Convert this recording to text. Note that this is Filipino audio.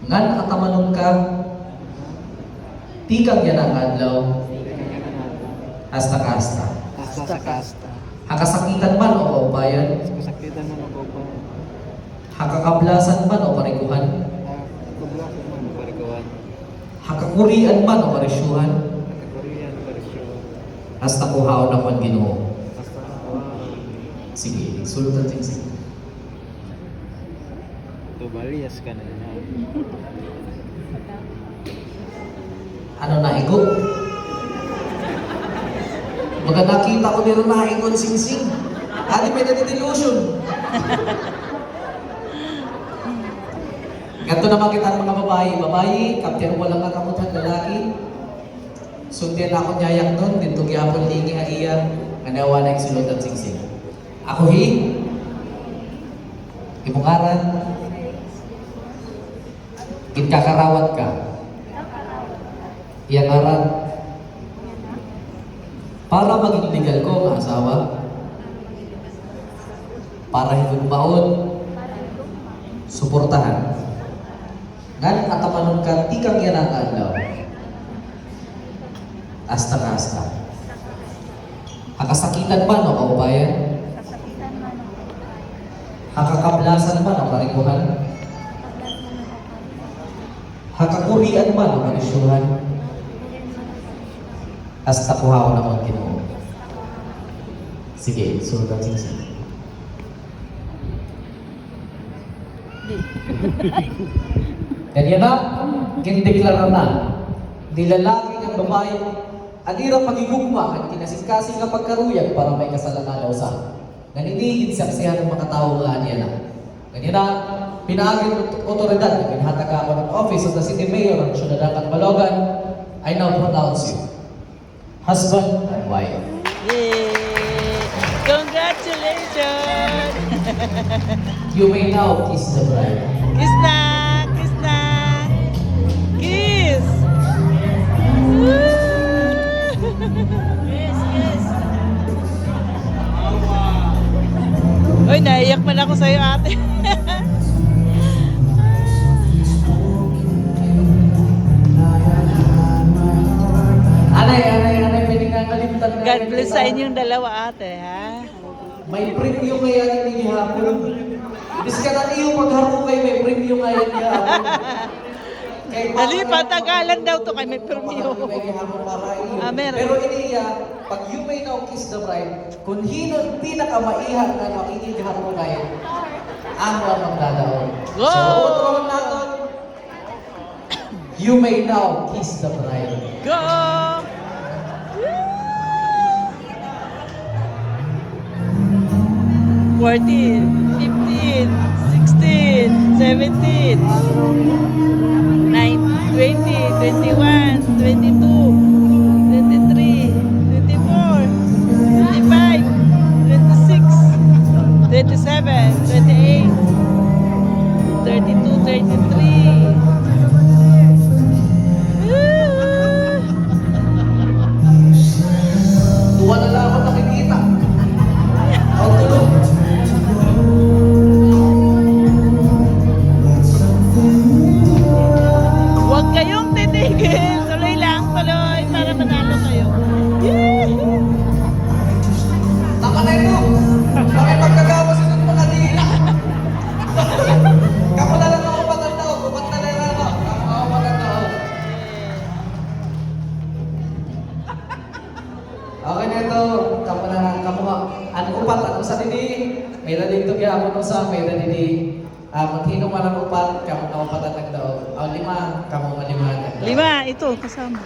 Ngan atamanon ka, tikang yan ang adlaw, hasta kasta. Hasta sa kasta. Hakasakitan man o kaubayan, Kasakitan mo ako pa. hakakablasan man o parikuhan, Kublasan mo barikawan. hakakurian man o parisyuhan, Korean parisyo. hasta kuhaon ako ang Ginoo. Hasta Sige, sultan sige. Tubalias ka na niya. Ano na igo? Baga nakita ko nila na ingon sing-sing. Adi may nadidelusion. Ganto naman kita ang mga babae. Babae, kapten walang kakamutan lalaki. Sundin ako niyayak nun, dito gyapon lingi ang iya, nganawa na yung sulod at sing-sing. Ako imungaran, kitkakarawat ka. Iyangaran, para maging legal ko ang asawa, para hindi baon, suportahan. Ngan atamanon ka, tikang yan ang adlaw. Hasta-hasta. Hakasakitan man o kaubayan, hakakablasan man o karikuhan, hakakurian man o kanisyuhan, hasta kuhaon ako ang Ginoo. Sige, sultan sing-sing. Ganyan na, ginideklara na. Di lalaki ng babae, adira pagigugma at kinasingkasing nga pagkaruyag para may kasalanan daw sa. Naninigid saksihan ng mga tao nga niya na. Ganyan na, pinaagin ng otoridad na pinhatag ako ng office of the city mayor ng Syudad Balogan, I now pronounce you husband and wife. Yay! Congratulations! You may now kiss the bride. Kiss na! Kiss na! Kiss! Uy, naiyak man ako sa'yo, ate. Anay, pinagkakalimtan na. God bless sa inyong dalawa, ate, ha? May premyo kaya ni hapon. Bis ka na iyo paghapon kay may premyo ngayon ka. Dali, patagalan daw to kay may permyo. Amen. Pero iniya, pag you may now kiss the bride, kung hinod pinakamaihan na makinig hapon ngayon, ako ang magdadaon. Go! So, uturon natin. You may now kiss the bride. Go! 14, 15, 16, 17, 9, 20, 21, 22, 23, 24, 25, 26, 27, 28, 32, 33. Tuwa na lang ako nakikita. Ang tulog. Huwag kayong titigil. Tuloy lang, tuloy para manalo kayo. Tama na ito. Bakit pagkagawa sa itong mga dila? Kamu na lang ako patandao. Bumat na lang ako. Kamu ako patandao. Okay na ito. Kamu na. Ano upat? Ano sa didi? May daling ito kaya ako sa may didi. Maghinong man ang upat. Kamu na upat at nagdao. O 5. Kamu nga 5. 5, ito kasama.